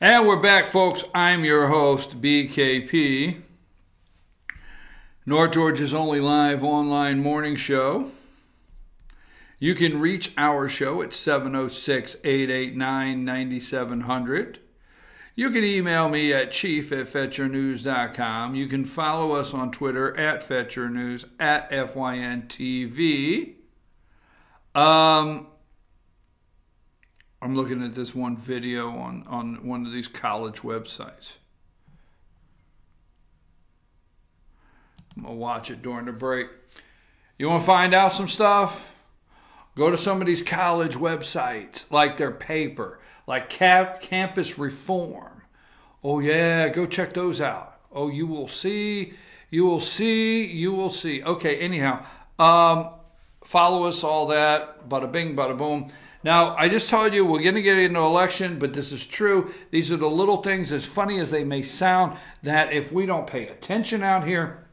And we're back, folks. I'm your host, BKP, North Georgia's only live online morning show. You can reach our show at 706-889-9700. You can email me at chief@fetchernews.com. You can follow us on Twitter at FetcherNews, at FYNTV. I'm looking at this one video on one of these college websites. I'm going to watch it during the break. You want to find out some stuff? Go to some of these college websites, like their paper, like Campus Reform. Oh, yeah, go check those out. Oh, you will see, you will see, you will see. Okay, anyhow, follow us, all that, bada bing, bada boom. Now, I just told you we're going to get into an election, but this is true. These are the little things, as funny as they may sound, that if we don't pay attention out here.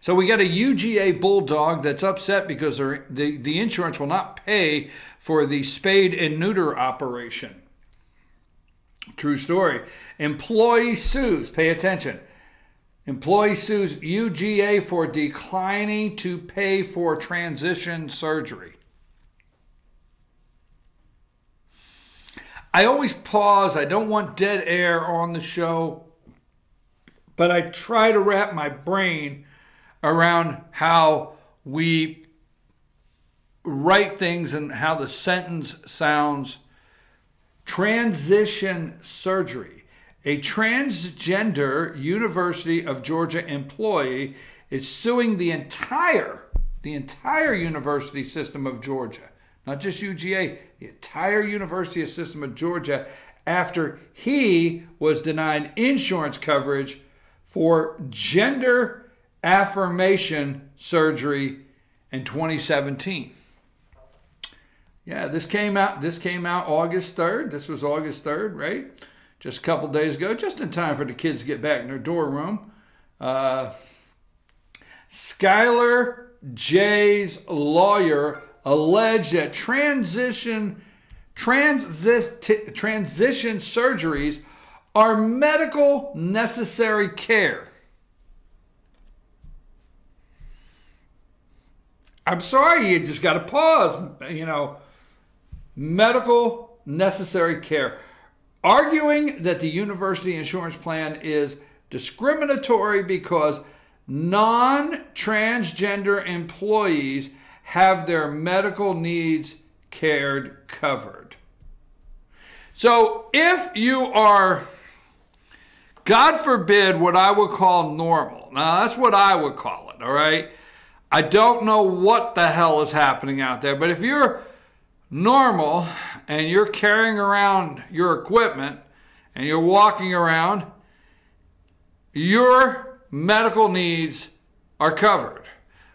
So we got a UGA bulldog that's upset because the insurance will not pay for the spade and neuter operation. True story. Employee sues, pay attention. Employee sues UGA for declining to pay for transition surgery. I always pause. I don't want dead air on the show, but I try to wrap my brain around how we write things and how the sentence sounds. Transition surgery. A transgender University of Georgia employee is suing the entire university system of Georgia, not just UGA, the entire university system of Georgia, after he was denied insurance coverage for gender affirmation surgery in 2017. Yeah, this came out August 3rd. This was August 3rd, right? Just a couple days ago, just in time for the kids to get back in their dorm room. Skylar J's lawyer alleged that transition surgeries are medical necessary care. I'm sorry, you just got to pause, medical necessary care. Arguing that the university insurance plan is discriminatory because non-transgender employees have their medical needs covered. So if you are, God forbid, what I would call normal, now that's what I would call it, all right? I don't know what the hell is happening out there, but if you're normal and you're carrying around your equipment and you're walking around, your medical needs are covered.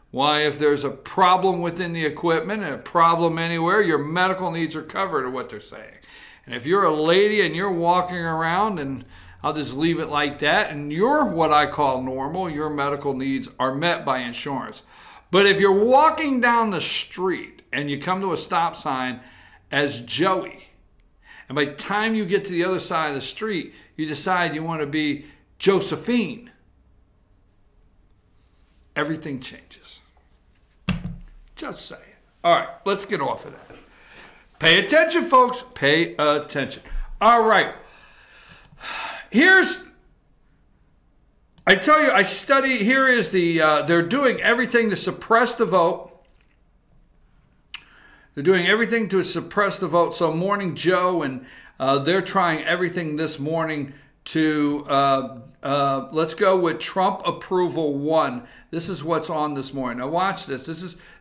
Why? If there's a problem within the equipment and a problem anywhere, your medical needs are covered, are what they're saying. And if you're a lady and you're walking around, and I'll just leave it like that, and you're what I call normal, your medical needs are met by insurance. But if you're walking down the street and you come to a stop sign as Joey, and by the time you get to the other side of the street, you decide you want to be Josephine, everything changes. Just saying. All right, let's get off of that. Pay attention, folks. Pay attention. All right. I tell you, I study, here is they're doing everything to suppress the vote. They're doing everything to suppress the vote. So Morning Joe, and they're trying everything this morning to, let's go with Trump approval 1. This is what's on this morning. Now watch this.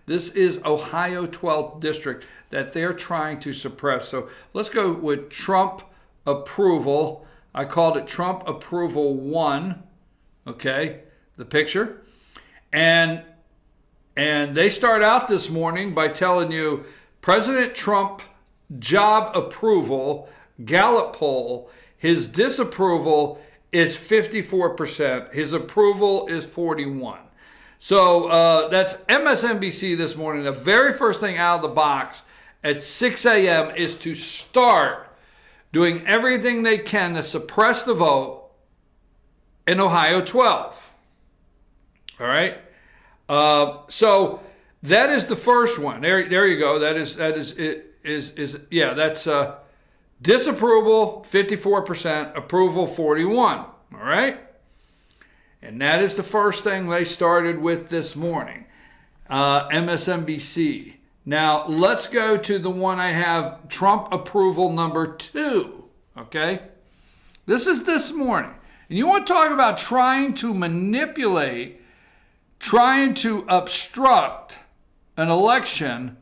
This is Ohio 12th District that they're trying to suppress. So let's go with Trump approval. I called it Trump approval 1. Okay, the picture. And they start out this morning by telling you President Trump job approval, Gallup poll, his disapproval is 54%. His approval is 41%. So that's MSNBC this morning. The very first thing out of the box at 6 a.m. is to start doing everything they can to suppress the vote in Ohio 12. All right? So that is the first one. There you go. That's disapproval 54%, approval 41. All right? And that is the first thing they started with this morning. MSNBC. Now, let's go to the one I have, Trump approval number 2. Okay? This is this morning. And you want to talk about trying to manipulate, trying to obstruct an election,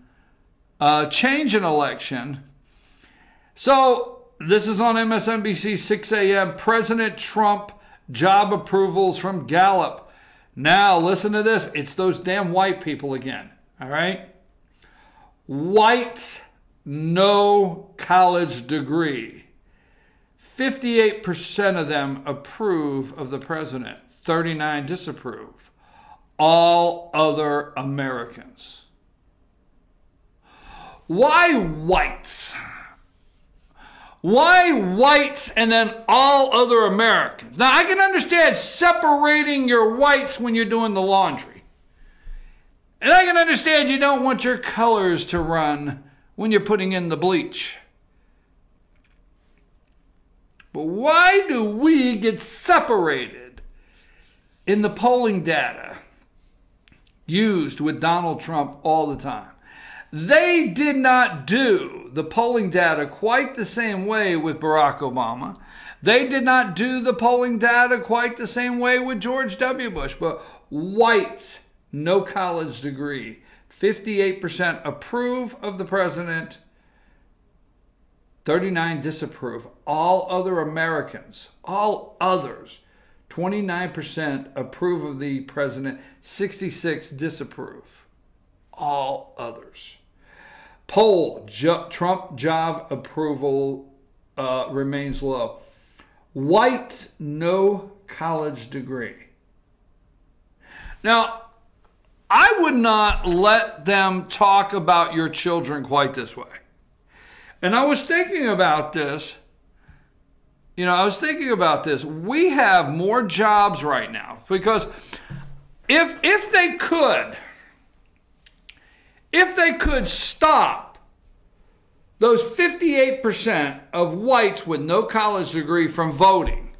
change an election. So, this is on MSNBC, 6 a.m. President Trump job approvals from Gallup. Now, listen to this. It's those damn white people again. All right? Whites, no college degree. 58% of them approve of the president. 39 disapprove. All other Americans. Why whites? Why whites and then all other Americans? Now, I can understand separating your whites when you're doing the laundry. And I can understand you don't want your colors to run when you're putting in the bleach. But why do we get separated in the polling data used with Donald Trump all the time? They did not do the polling data quite the same way with Barack Obama. They did not do the polling data quite the same way with George W. Bush. But whites, no college degree, 58% approve of the president, 39 disapprove. All other Americans, all others, 29% approve of the president, 66 disapprove. All others. Poll, Trump job approval remains low. Whites, no college degree. Now, I would not let them talk about your children quite this way. And I was thinking about this. We have more jobs right now because if they could stop those 58% of whites with no college degree from voting,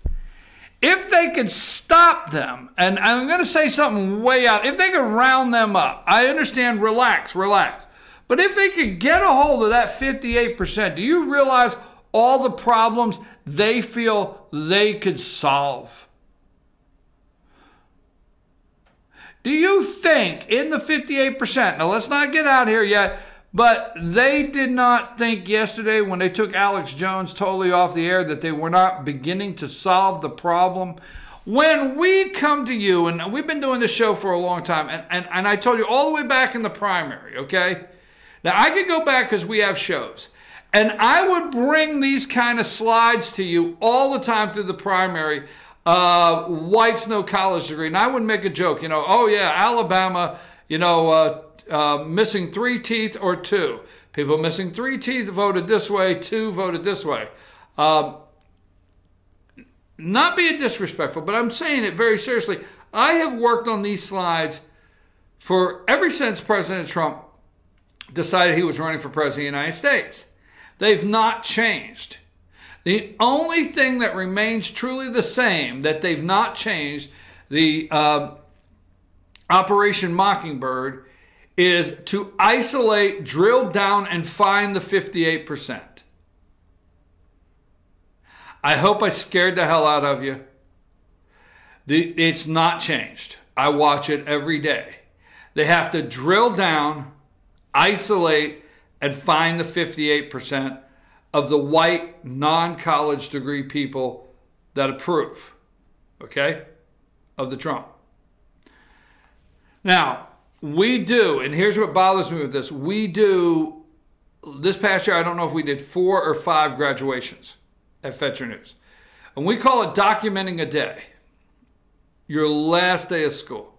if they could stop them, and I'm going to say something way out, if they could round them up, I understand, relax. But if they could get a hold of that 58%, do you realize all the problems they feel they could solve? Do you think in the 58%, now let's not get out here yet, but they did not think yesterday when they took Alex Jones totally off the air that they were not beginning to solve the problem? When we come to you, and we've been doing this show for a long time, and I told you all the way back in the primary, okay? Now, I could go back because we have shows. And I would bring these kind of slides to you all the time through the primary. Whites, no college degree. And I would make a joke, oh yeah, Alabama, missing 3 teeth or 2. People missing 3 teeth voted this way, 2 voted this way. Not being disrespectful, but I'm saying it very seriously. I have worked on these slides ever since President Trump decided he was running for president of the United States. They've not changed. The only thing that remains truly the same that they've not changed, the Operation Mockingbird, is to isolate, drill down, and find the 58%. I hope I scared the hell out of you. It's not changed. I watch it every day. They have to drill down, isolate, and find the 58% of the white non-college degree people that approve, okay, of the Trump. Now, we do, and here's what bothers me with this. We do, this past year, I don't know if we did 4 or 5 graduations at Fetcher News. And we call it documenting a day. Your last day of school.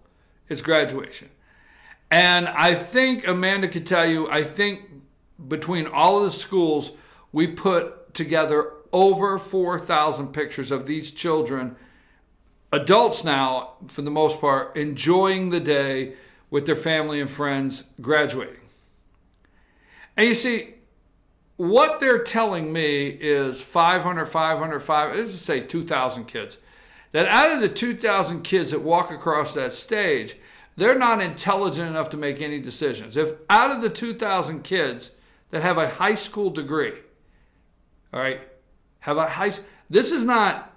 It's graduation. And I think Amanda could tell you, I think between all of the schools, we put together over 4,000 pictures of these children, adults now, for the most part, enjoying the day with their family and friends graduating. And you see, what they're telling me is 500, let's just say 2,000 kids. That out of the 2,000 kids that walk across that stage, they're not intelligent enough to make any decisions. If out of the 2,000 kids that have a high school degree, all right, this is not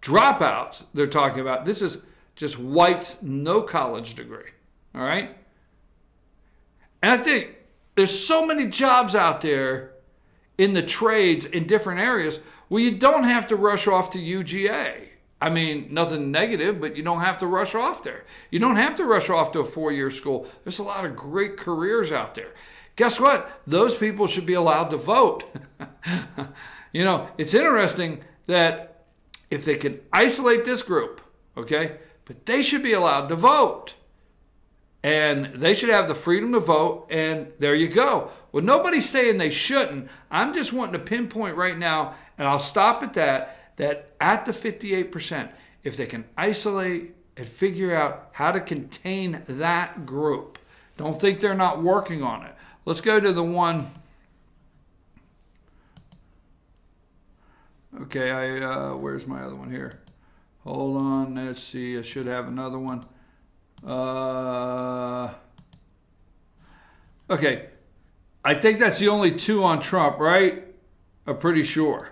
dropouts they're talking about. This is just whites, no college degree, all right? And I think there's so many jobs out there in the trades in different areas where you don't have to rush off to UGA. I mean, nothing negative, but you don't have to rush off there. You don't have to rush off to a 4-year school. There's a lot of great careers out there. Guess what? Those people should be allowed to vote. You know, it's interesting that if they can isolate this group, okay, but they should be allowed to vote. And they should have the freedom to vote, and there you go. Well, nobody's saying they shouldn't. I'm just wanting to pinpoint right now, and I'll stop at that at the 58%, if they can isolate and figure out how to contain that group. Don't think they're not working on it. Let's go to the one. Okay, where's my other one here? Hold on, let's see. I should have another one. Okay, I think that's the only two on Trump, right? I'm pretty sure.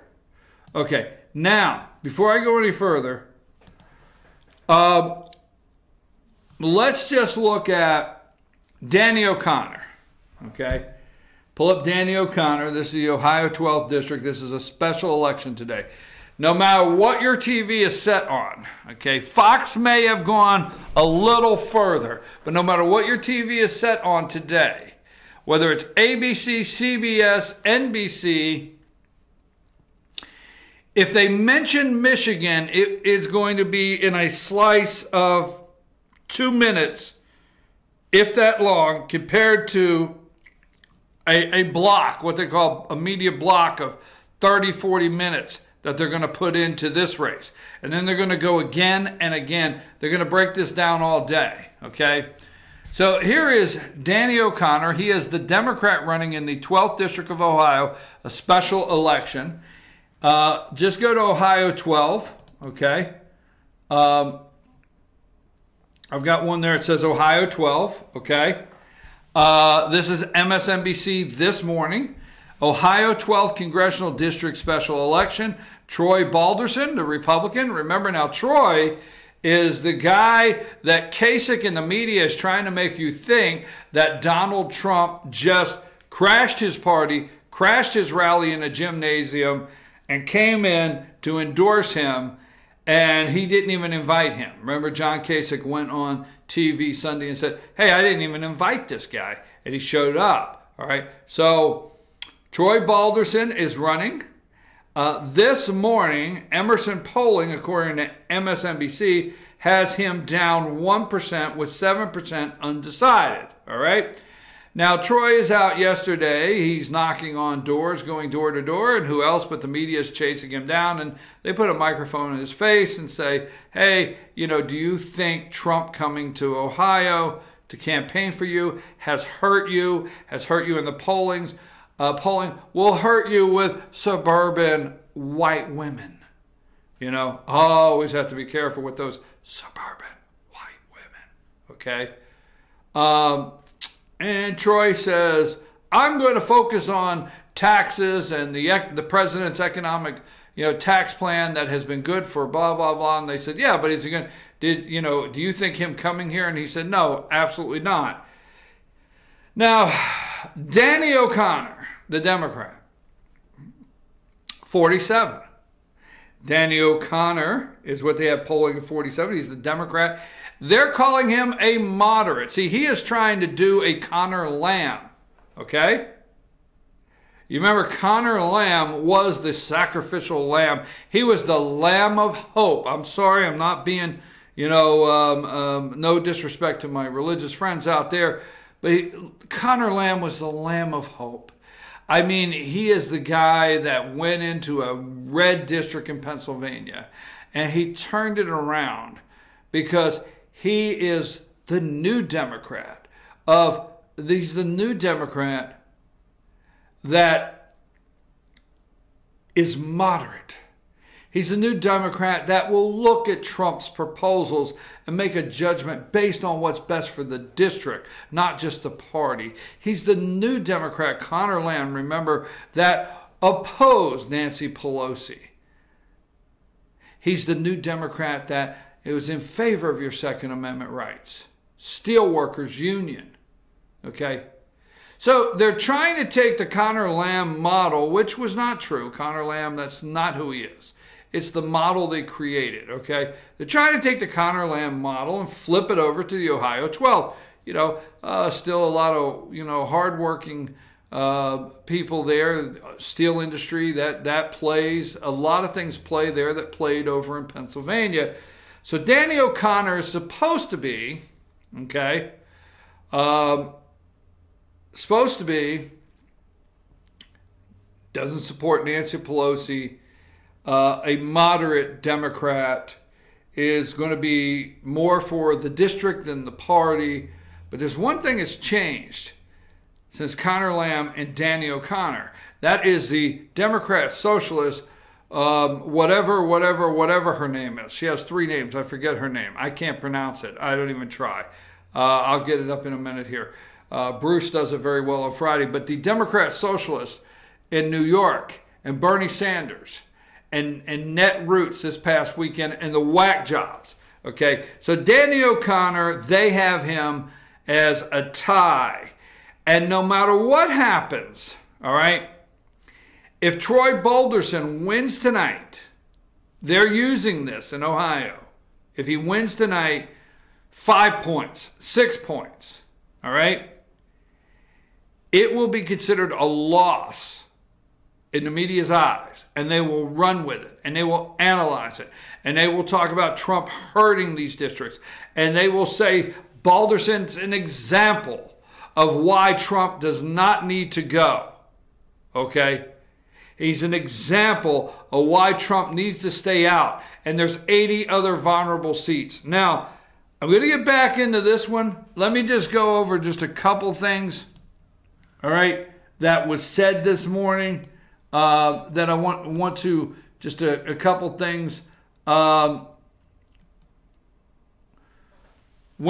Okay, now, before I go any further, let's just look at Danny O'Connor, okay? Pull up Danny O'Connor. This is the Ohio 12th District. This is a special election today. No matter what your TV is set on, okay, Fox may have gone a little further, but no matter what your TV is set on today, whether it's ABC, CBS, NBC, if they mention Michigan, it's going to be in a slice of 2 minutes, if that long, compared to a block, what they call a media block of 30, 40 minutes that they're going to put into this race. And then they're going to go again and again. They're going to break this down all day, okay? So here is Danny O'Connor. He is the Democrat running in the 12th District of Ohio, a special election. Just go to Ohio 12, okay? I've got one there. It says Ohio 12, okay? This is MSNBC this morning. Ohio 12th Congressional District Special Election. Troy Balderson, the Republican. Remember now, Troy is the guy that Kasich and the media is trying to make you think that Donald Trump just crashed his party, crashed his rally in a gymnasium, and came in to endorse him, and he didn't even invite him. Remember, John Kasich went on TV Sunday and said, hey, I didn't even invite this guy, and he showed up. All right, so Troy Balderson is running. This morning, Emerson polling, according to MSNBC, has him down 1% with 7% undecided. All right. Now, Troy is out yesterday. He's knocking on doors, going door to door, and who else but the media is chasing him down. And they put a microphone in his face and say, hey, you know, do you think Trump coming to Ohio to campaign for you has hurt you in the polling will hurt you with suburban white women. You know, always have to be careful with those suburban white women, okay? And Troy says, I'm going to focus on taxes and the president's economic, tax plan that has been good for blah, blah, blah. And they said, yeah, but is he going to, do you think him coming here? And he said, no, absolutely not. Now, Danny O'Connor, the Democrat, 47. Danny O'Connor is what they have polling at 47. He's the Democrat. They're calling him a moderate. See, he is trying to do a Connor Lamb, okay? You remember Connor Lamb was the sacrificial lamb. He was the lamb of hope. I'm sorry, I'm not being, no disrespect to my religious friends out there, but Connor Lamb was the lamb of hope. I mean, he is the guy that went into a red district in Pennsylvania and he turned it around because he is the new Democrat he's the new Democrat that is moderate. He's the new Democrat that will look at Trump's proposals and make a judgment based on what's best for the district, not just the party. He's the new Democrat, Connor Lamb, remember, that opposed Nancy Pelosi. He's the new Democrat that was in favor of your Second Amendment rights. Steelworkers Union. Okay? So they're trying to take the Connor Lamb model, which was not true. Connor Lamb, that's not who he is. It's the model they created, okay? They're trying to take the Connor Lamb model and flip it over to the Ohio 12. Still a lot of, hardworking people there. Steel industry, that plays. A lot of things play there that played over in Pennsylvania. So Danny O'Connor is supposed to be, okay, doesn't support Nancy Pelosi, a moderate Democrat, is going to be more for the district than the party. But there's one thing that's changed since Connor Lamb and Danny O'Connor. That is the Democrat Socialist, whatever her name is. She has 3 names. I forget her name. I can't pronounce it. I don't even try. I'll get it up in a minute here. Bruce does it very well on Friday. But the Democrat Socialist in New York and Bernie Sanders and Net Roots this past weekend and the whack jobs. Okay, so Danny O'Connor, they have him as a tie. And no matter what happens, all right, if Troy Balderson wins tonight, they're using this in Ohio. If he wins tonight, 5 points, 6 points, all right, it will be considered a loss in the media's eyes, and they will run with it, and they will analyze it, and they will talk about Trump hurting these districts, and they will say Balderson's an example of why Trump does not need to go, okay? He's an example of why Trump needs to stay out, and there's 80 other vulnerable seats. Now, I'm going to get back into this one. Let me just go over just a couple things, all right, that was said this morning. That I want to, just a couple things. When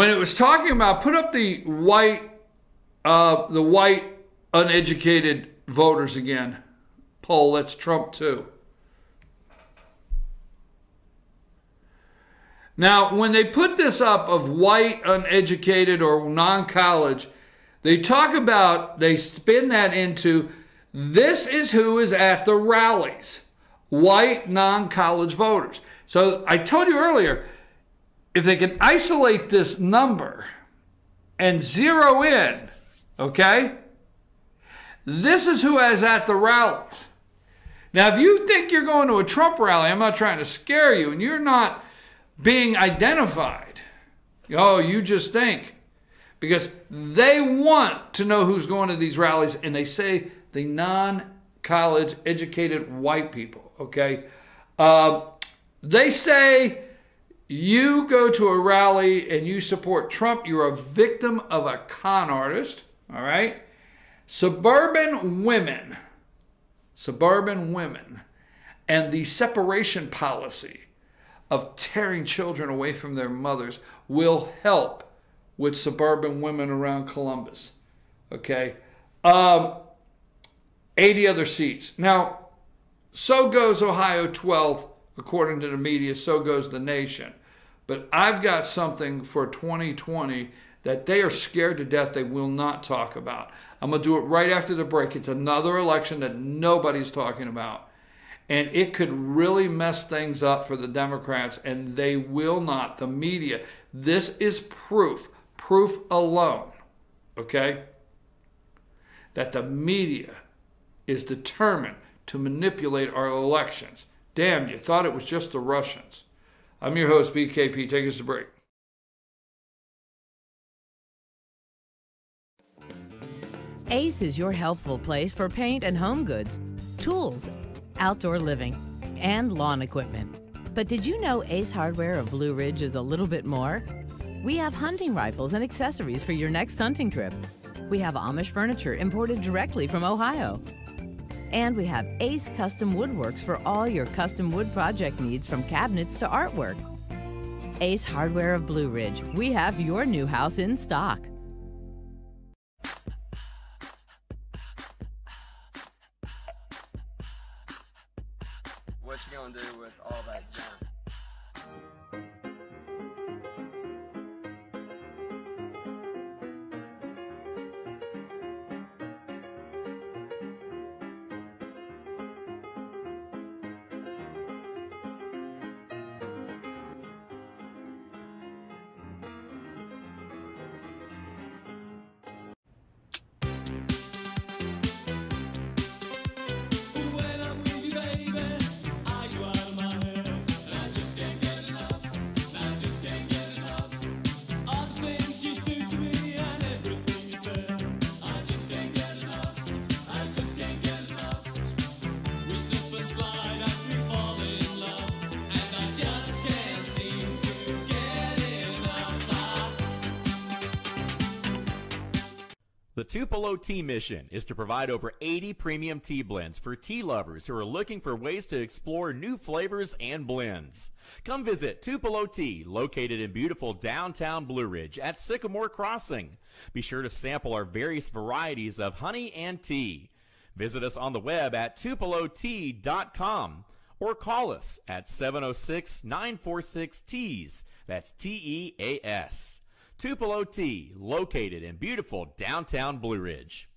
it was talking about, put up the white uneducated voters again. Poll, that's Trump too. Now, when they put this up of white uneducated or non-college, they spin that into, this is who is at the rallies, white non-college voters. So I told you earlier, if they can isolate this number and zero in, okay, this is who is at the rallies. Now, if you think you're going to a Trump rally, I'm not trying to scare you, and you're not being identified, you just think, because they want to know who's going to these rallies, and they say the non-college educated white people, okay? They say you go to a rally and you support Trump, you're a victim of a con artist, all right? Suburban women, and the separation policy of tearing children away from their mothers will help with suburban women around Columbus, okay? 80 other seats. Now, so goes Ohio 12th, according to the media, so goes the nation. But I've got something for 2020 that they are scared to death they will not talk about. I'm going to do it right after the break. It's another election that nobody's talking about. And it could really mess things up for the Democrats, and they will not. The media, this is proof alone, okay, that the media is determined to manipulate our elections. Damn, you thought it was just the Russians. I'm your host, BKP. Take us to break. Ace is your helpful place for paint and home goods, tools, outdoor living, and lawn equipment. But did you know Ace Hardware of Blue Ridge is a little bit more? We have hunting rifles and accessories for your next hunting trip. We have Amish furniture imported directly from Ohio. And we have Ace Custom Woodworks for all your custom wood project needs, from cabinets to artwork. Ace Hardware of Blue Ridge. We have your new house in stock. What you gonna do with all that junk? The Tupelo Tea mission is to provide over 80 premium tea blends for tea lovers who are looking for ways to explore new flavors and blends. Come visit Tupelo Tea, located in beautiful downtown Blue Ridge at Sycamore Crossing. Be sure to sample our various varieties of honey and tea. Visit us on the web at tupelotea.com or call us at 706-946-TEAS. That's TEAS. Tupelo Tea, located in beautiful downtown Blue Ridge.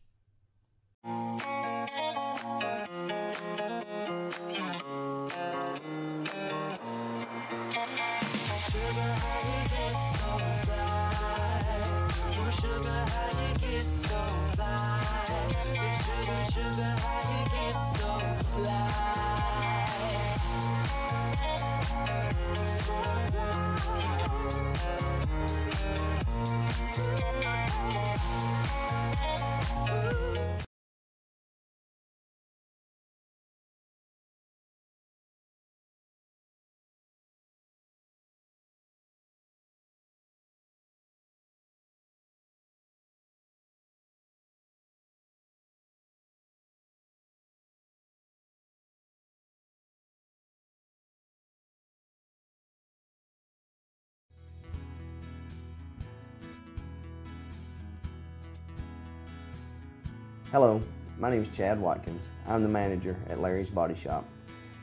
Hello, my name is Chad Watkins. I'm the manager at Larry's Body Shop.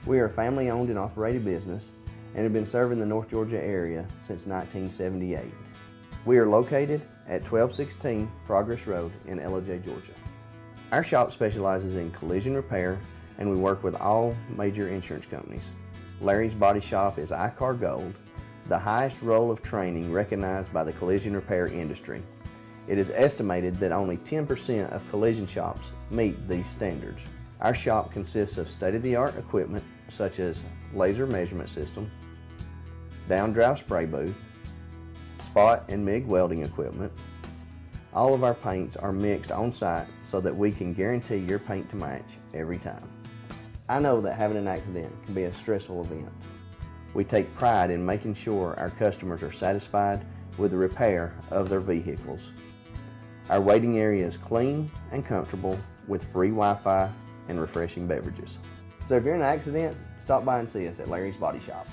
We are a family-owned and operated business and have been serving the North Georgia area since 1978. We are located at 1216 Progress Road in LOJ, Georgia. Our shop specializes in collision repair, and we work with all major insurance companies. Larry's Body Shop is ICAR Gold, the highest role of training recognized by the collision repair industry. It is estimated that only 10% of collision shops meet these standards. Our shop consists of state-of-the-art equipment such as laser measurement system, down-drive spray booth, spot and MIG welding equipment. All of our paints are mixed on-site so that we can guarantee your paint to match every time. I know that having an accident can be a stressful event. We take pride in making sure our customers are satisfied with the repair of their vehicles. Our waiting area is clean and comfortable with free Wi-Fi and refreshing beverages. So if you're in an accident, stop by and see us at Larry's Body Shop.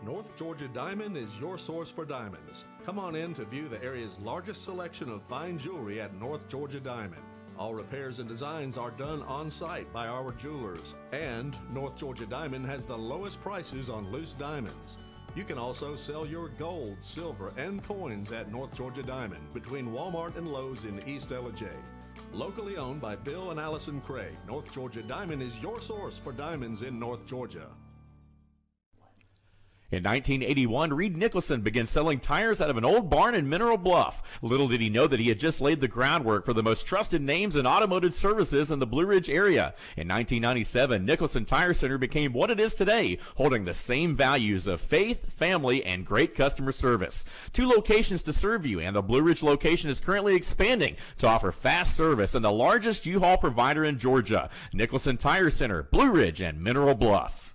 North Georgia Diamond is your source for diamonds. Come on in to view the area's largest selection of fine jewelry at North Georgia Diamond. All repairs and designs are done on site by our jewelers. And North Georgia Diamond has the lowest prices on loose diamonds. You can also sell your gold, silver, and coins at North Georgia Diamond between Walmart and Lowe's in East LJ. Locally owned by Bill and Allison Craig, North Georgia Diamond is your source for diamonds in North Georgia. In 1981, Reed Nicholson began selling tires out of an old barn in Mineral Bluff. Little did he know that he had just laid the groundwork for the most trusted names in automotive services in the Blue Ridge area. In 1997, Nicholson Tire Center became what it is today, holding the same values of faith, family, and great customer service. 2 locations to serve you, and the Blue Ridge location is currently expanding to offer fast service and the largest U-Haul provider in Georgia. Nicholson Tire Center, Blue Ridge, and Mineral Bluff.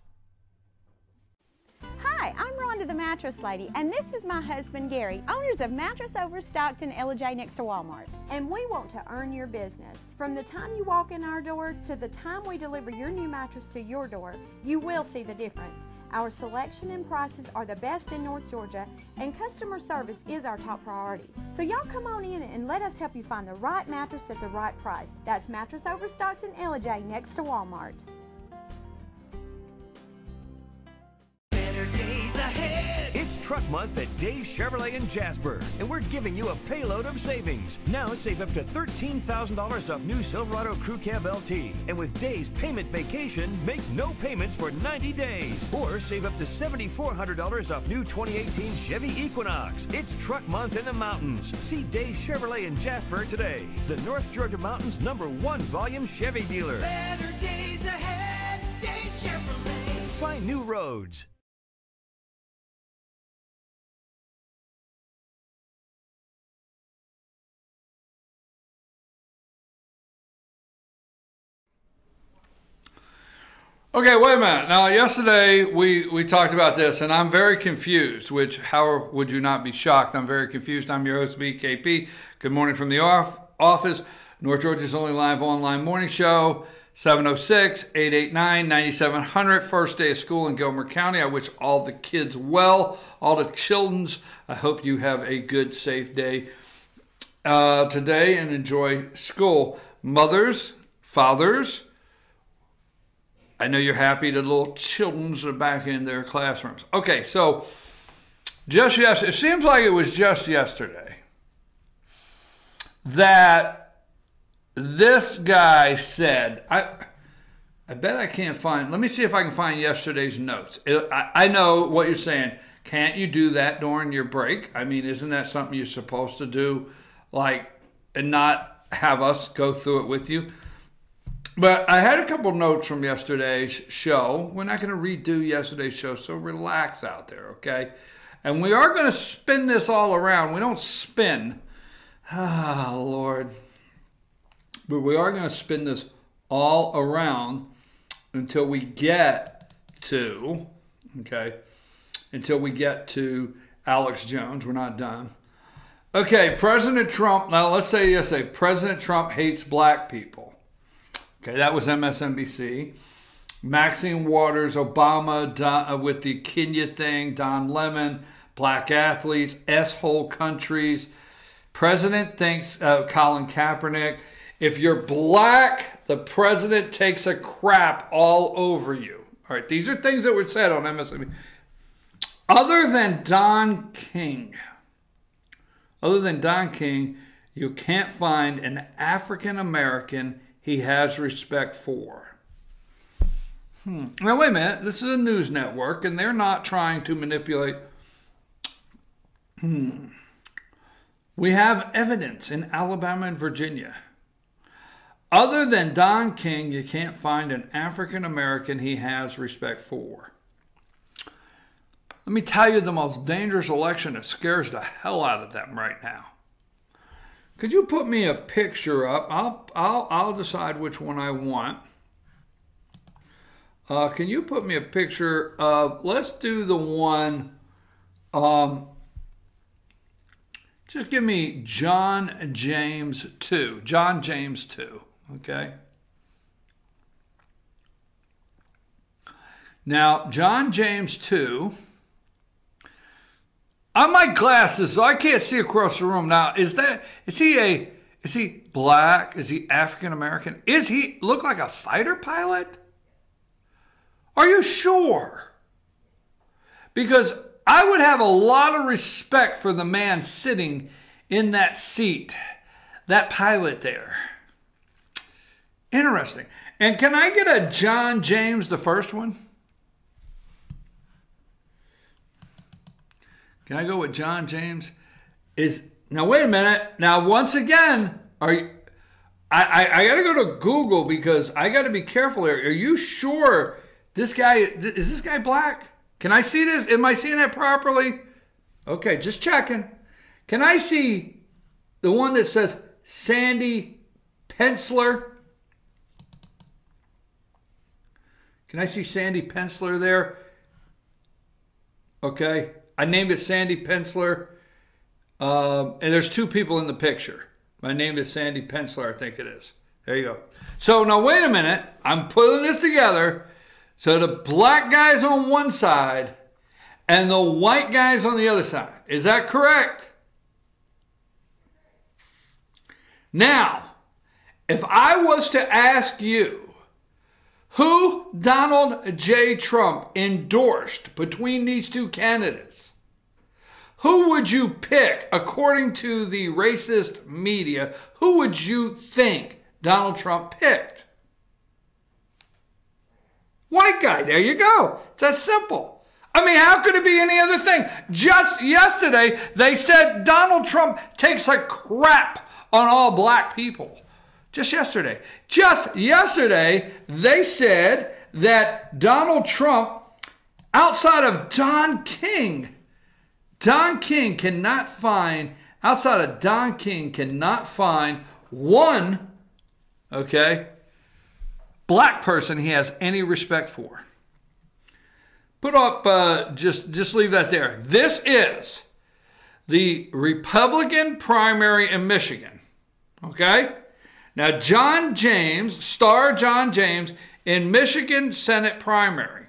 Hi, I'm Rhonda the Mattress Lady, and this is my husband Gary, owners of Mattress Overstocked in J next to Walmart. And we want to earn your business. From the time you walk in our door to the time we deliver your new mattress to your door, you will see the difference. Our selection and prices are the best in North Georgia, and customer service is our top priority. So y'all come on in and let us help you find the right mattress at the right price. That's Mattress Overstocked in J next to Walmart. It's Truck Month at Dave's Chevrolet in Jasper, and we're giving you a payload of savings. Now save up to $13,000 off new Silverado Crew Cab LT, and with Dave's Payment Vacation, make no payments for 90 days. Or save up to $7,400 off new 2018 Chevy Equinox. It's Truck Month in the mountains. See Dave's Chevrolet in Jasper today, the North Georgia Mountains #1 volume Chevy dealer. Better days ahead, Dave's Chevrolet. Find new roads. Okay, wait a minute. Now, yesterday we talked about this, and I'm very confused, which, how would you not be shocked? I'm very confused. I'm your host, BKP. Good morning from the office. North Georgia's only live online morning show, 706-889-9700. First day of school in Gilmer County. I wish all the kids well, all the children's. I hope you have a good, safe day today and enjoy school. Mothers, fathers, I know you're happy the little children's are back in their classrooms. Okay, so just yesterday, it seems like it was just yesterday that this guy said, I bet I can't find, let me see if I can find yesterday's notes. I know what you're saying. Can't you do that during your break? I mean, isn't that something you're supposed to do, like, and not have us go through it with you? But I had a couple notes from yesterday's show. We're not going to redo yesterday's show, so relax out there, okay? And we are going to spin this all around. We don't spin. Ah, Lord. But we are going to spin this all around until we get to, okay, until we get to Alex Jones. We're not done. Okay, President Trump. Now, let's say yesterday, President Trump hates black people. Okay, that was MSNBC. Maxine Waters, Obama with the Kenya thing, Don Lemon, black athletes, S-hole countries. President thinks, Colin Kaepernick, if you're black, the president takes a crap all over you. All right, these are things that were said on MSNBC. Other than Don King, you can't find an African-American he has respect for. Now, wait a minute. This is a news network, and they're not trying to manipulate. We have evidence in Alabama and Virginia. Other than Don King, you can't find an African-American he has respect for. Let me tell you the most dangerous election that scares the hell out of them right now. Could you put me a picture up? I'll decide which one I want. Can you put me a picture of, let's do the one, just give me John James 2. John James 2, okay? Now, John James 2, on my glasses, so I can't see across the room. Now, is he black? Is he African American? Is he look like a fighter pilot? Are you sure? Because I would have a lot of respect for the man sitting in that seat, that pilot there. Interesting. And can I get a John James, the first one? Can I go with John James? Now wait a minute. Now once again, I got to go to Google because I got to be careful here. Are you sure is this guy black? Can I see this? Am I seeing that properly? Okay, just checking. Can I see the one that says Sandy Penciller? Can I see Sandy Penciller there? Okay, I named it Sandy Penciller. And there's two people in the picture. I named it Sandy Penciller, I think it is. There you go. So now wait a minute. I'm putting this together. So the black guy's on one side and the white guy's on the other side. Is that correct? Now, if I was to ask you who Donald J. Trump endorsed between these two candidates, who would you pick according to the racist media? Who would you think Donald Trump picked? White guy, there you go. It's that simple. I mean, how could it be any other thing? Just yesterday, they said Donald Trump takes a crap on all black people. Just yesterday. Just yesterday, they said that Donald Trump, outside of Don King cannot find one, okay, black person he has any respect for. Put up, just leave that there. This is the Republican primary in Michigan, okay? Now, John James, star John James, in Michigan Senate primary.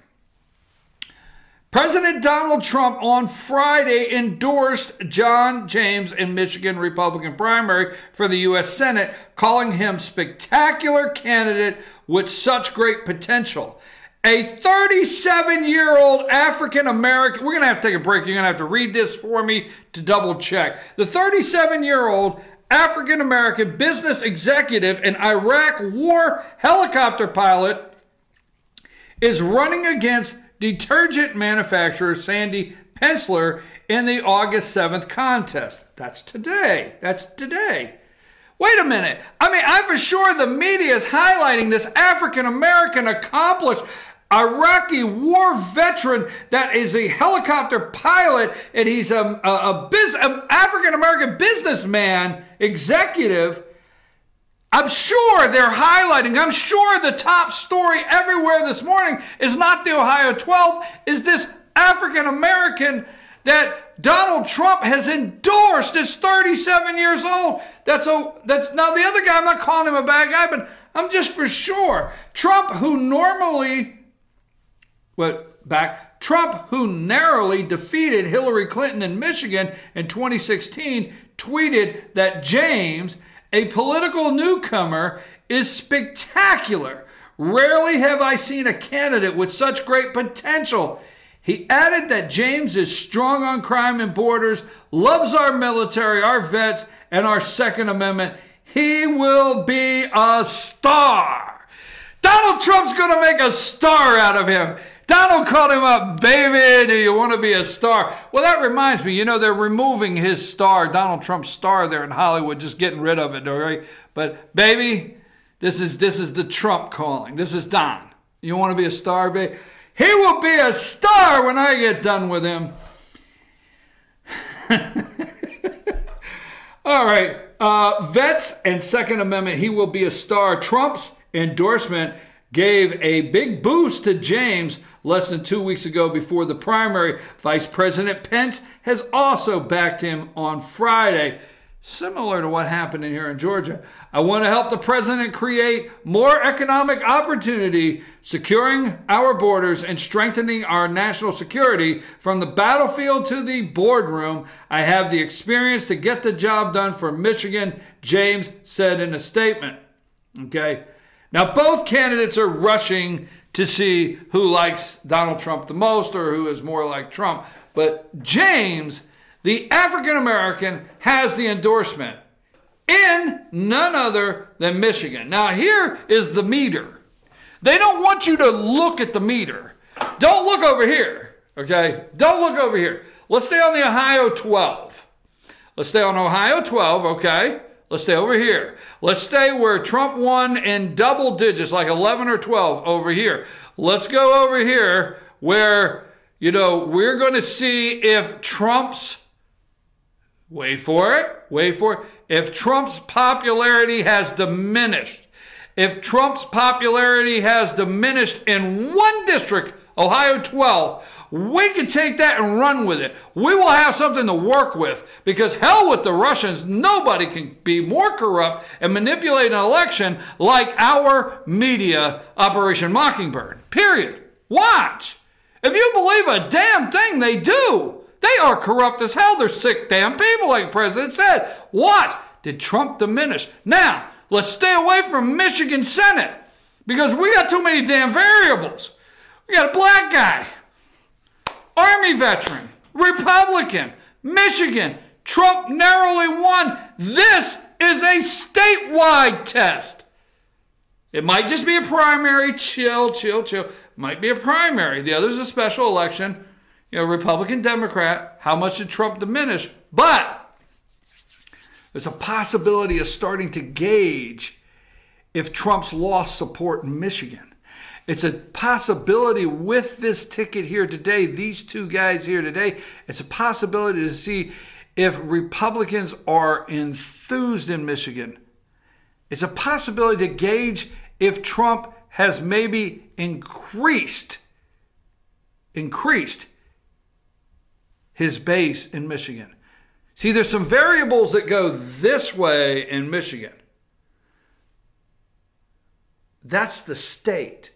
President Donald Trump on Friday endorsed John James in Michigan Republican primary for the U.S. Senate, calling him spectacular candidate with such great potential. A 37-year-old African-American, we're going to have to take a break. You're going to have to read this for me to double check. The 37-year-old African-American business executive and Iraq war helicopter pilot is running against detergent manufacturer Sandy Penciller in the August 7th contest. That's today. Wait a minute. I mean, I'm for sure the media is highlighting this African-American accomplished Iraqi war veteran that is a helicopter pilot, and he's an African-American businessman, executive. I'm sure they're highlighting, I'm sure the top story everywhere this morning is not the Ohio 12, is this African-American that Donald Trump has endorsed is 37 years old. That's now the other guy, I'm not calling him a bad guy, but I'm just for sure. Trump, who narrowly defeated Hillary Clinton in Michigan in 2016, tweeted that James, a political newcomer, is spectacular. Rarely have I seen a candidate with such great potential. He added that James is strong on crime and borders, loves our military, our vets, and our Second Amendment. He will be a star. Donald Trump's going to make a star out of him. Donald called him up, baby, do you want to be a star? Well, that reminds me, they're removing his star, Donald Trump's star there in Hollywood, just getting rid of it, all right? But, baby, this is the Trump calling. This is Don. You want to be a star, baby? He will be a star when I get done with him. All right. Vets and Second Amendment, he will be a star. Trump's endorsement gave a big boost to James less than 2 weeks ago before the primary. Vice President Pence has also backed him on Friday. Similar to what happened in here in Georgia. I want to help the president create more economic opportunity, securing our borders and strengthening our national security from the battlefield to the boardroom. I have the experience to get the job done for Michigan, James said in a statement. Okay. Now, both candidates are rushing to see who likes Donald Trump the most or who is more like Trump. But James, the African-American, has the endorsement in none other than Michigan. Now, here is the meter. They don't want you to look at the meter. Don't look over here, okay? Don't look over here. Let's stay on the Ohio 12. Let's stay on Ohio 12, okay? Let's stay over here. Let's stay where Trump won in double digits, like 11 or 12 over here. Let's go over here where, we're going to see if Trump's, wait for it, if Trump's popularity has diminished. If Trump's popularity has diminished in one district, Ohio 12, we can take that and run with it. We will have something to work with, because hell with the Russians, nobody can be more corrupt and manipulate an election like our media, Operation Mockingbird. Period. Watch. If you believe a damn thing they do, they are corrupt as hell. They're sick damn people, like the president said. Watch. Did Trump diminish? Now, let's stay away from Michigan Senate, because we got too many damn variables. We got a black guy, Army veteran, Republican, Michigan. Trump narrowly won. This is a statewide test. It might just be a primary. Chill. Might be a primary. The other's a special election. Republican, Democrat. How much did Trump diminish? But there's a possibility of starting to gauge if Trump's lost support in Michigan. It's a possibility with this ticket here today, these two guys here today, it's a possibility to see if Republicans are enthused in Michigan. It's a possibility to gauge if Trump has maybe increased his base in Michigan. See, there's some variables that go this way in Michigan. That's the state.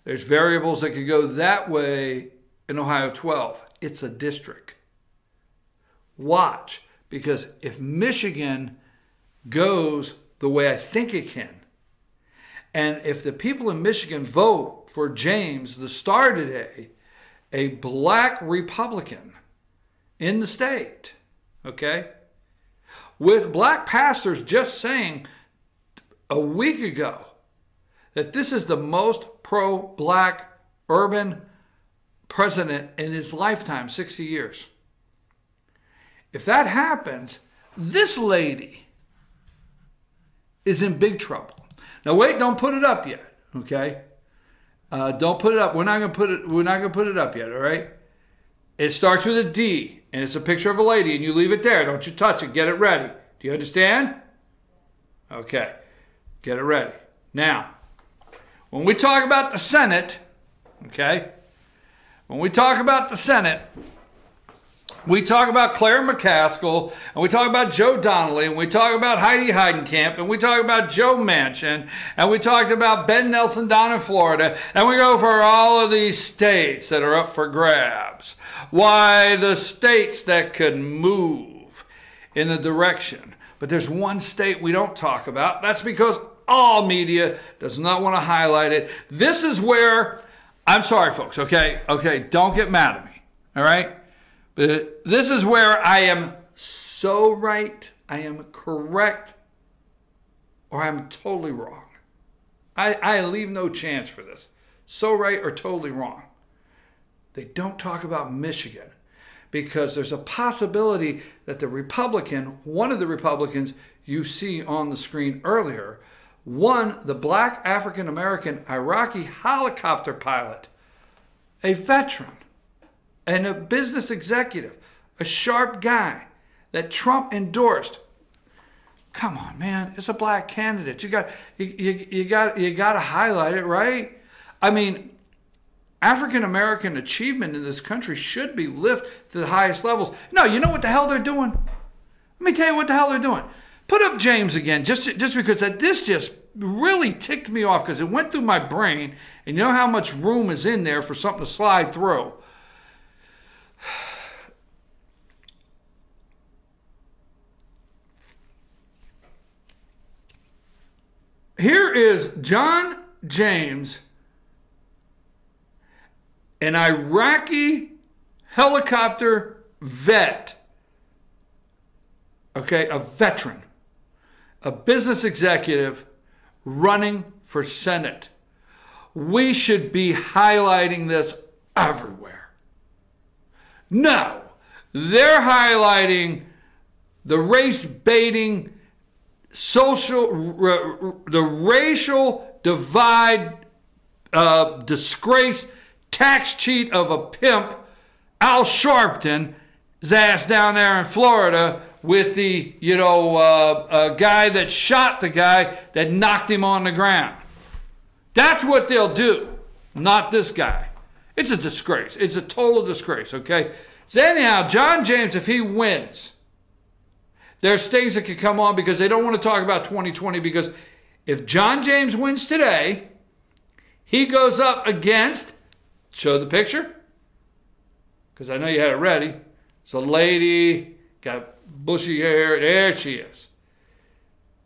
There's variables that could go that way in Ohio 12. It's a district. Watch, because if Michigan goes the way I think it can, and if the people in Michigan vote for James, the star today, a black Republican in the state, okay, with black pastors just saying a week ago that this is the most pro-black urban president in his lifetime, 60 years. If that happens, this lady is in big trouble. Now wait, don't put it up yet, okay? Don't put it up. We're not gonna put it up yet, all right? It starts with a D, and it's a picture of a lady, and you leave it there. Don't you touch it. Get it ready. Do you understand? Okay. Get it ready. Now, when we talk about the Senate, okay? When we talk about the Senate, we talk about Claire McCaskill, and we talk about Joe Donnelly, and we talk about Heidi Heidenkamp, and we talk about Joe Manchin, and we talked about Ben Nelson down in Florida, and we go for all of these states that are up for grabs. Why, the states that could move in the direction. But there's one state we don't talk about. That's because all media does not want to highlight it. This is where, I'm sorry folks, okay, don't get mad at me, all right? But this is where I am so right, I am correct, or I'm totally wrong. I leave no chance for this. So right or totally wrong. They don't talk about Michigan because there's a possibility that the Republican, one of the Republicans you see on the screen earlier, won the black African-American Iraqi helicopter pilot, a veteran, and a business executive, a sharp guy that Trump endorsed. Come on, man, it's a black candidate. You got to highlight it, right? I mean, African American achievement in this country should be lifted to the highest levels. No, you know what the hell they're doing? Let me tell you what the hell they're doing. Put up James again, just because this just really ticked me off because it went through my brain, and you know how much room is in there for something to slide through. Here is John James, an Iraqi helicopter vet, okay, a veteran, a business executive running for Senate. We should be highlighting this everywhere. No. They're highlighting the race baiting, the racial divide, disgrace, tax cheat of a pimp, Al Sharpton's ass down there in Florida with the, guy that shot the guy that knocked him on the ground. That's what they'll do, not this guy. It's a disgrace. It's a total disgrace, okay? So anyhow, John James, if he wins, there's things that could come on because they don't want to talk about 2020, because if John James wins today, he goes up against, show the picture, because I know you had it ready. It's a lady, got bushy hair. There she is.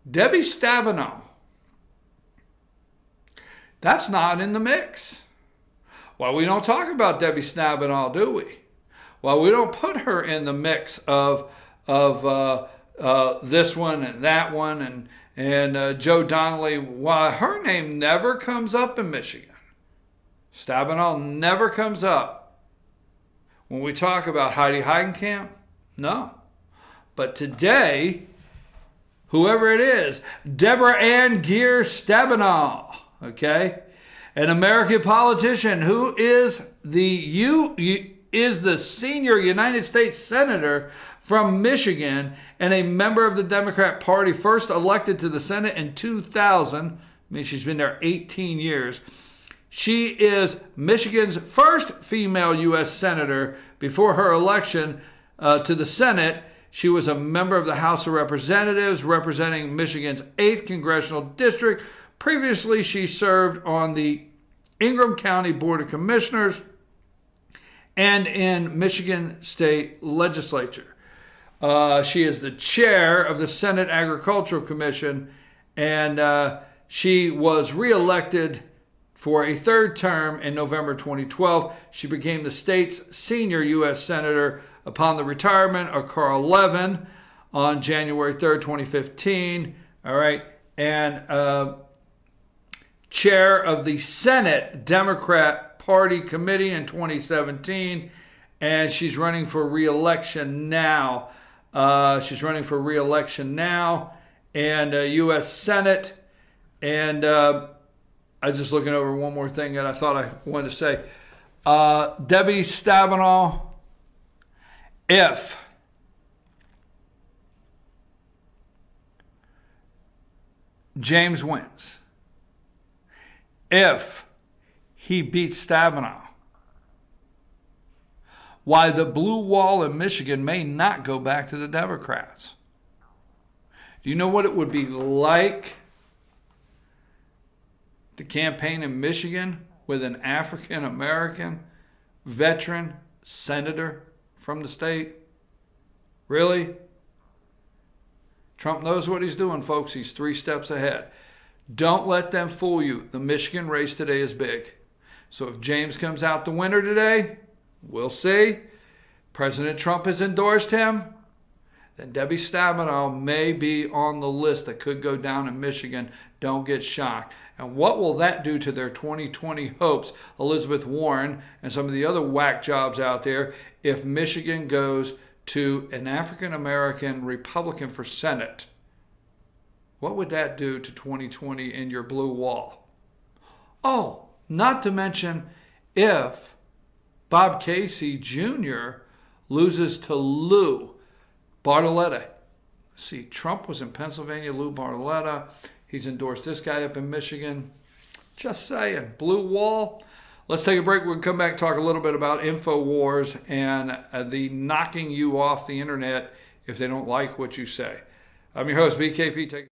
Debbie Stabenow. That's not in the mix. Well, we don't talk about Debbie Stabenow, do we? Well, we don't put her in the mix of this one and that one and Joe Donnelly. Why, her name never comes up in Michigan. Stabenow never comes up. When we talk about Heidi Heidenkamp, no. But today, whoever it is, Deborah Ann Geer Stabenow, okay? An American politician who is the senior United States Senator from Michigan and a member of the Democrat Party, first elected to the Senate in 2000. I mean, she's been there 18 years. She is Michigan's first female U.S. Senator. Before her election to the Senate, she was a member of the House of Representatives, representing Michigan's 8th Congressional District. Previously, she served on the Ingham County Board of Commissioners and in Michigan State Legislature. She is the chair of the Senate Agricultural Commission, and she was reelected for a third term in November 2012. She became the state's senior U.S. Senator upon the retirement of Carl Levin on January 3rd, 2015. All right, and chair of the Senate Democrat Party Committee in 2017, and she's running for re-election now. And U.S. Senate. And I was just looking over one more thing that I thought I wanted to say. Debbie Stabenow, if James wins, if he beats Stabenow, why the blue wall in Michigan may not go back to the Democrats. Do you know what it would be like to campaign in Michigan with an African-American veteran senator from the state? Really? Trump knows what he's doing, folks. He's 3 steps ahead. Don't let them fool you. The Michigan race today is big. So if James comes out the winner today, we'll see. President Trump has endorsed him. Then Debbie Stabenow may be on the list that could go down in Michigan. Don't get shocked. And what will that do to their 2020 hopes, Elizabeth Warren and some of the other whack jobs out there, if Michigan goes to an African-American Republican for Senate? What would that do to 2020 in your blue wall? Oh, not to mention if Bob Casey Jr. loses to Lou Bartoletta. See, Trump was in Pennsylvania, Lou Bartoletta. He's endorsed this guy up in Michigan. Just saying. Blue wall. Let's take a break. We'll come back and talk a little bit about InfoWars and the knocking you off the internet if they don't like what you say. I'm your host, BKP.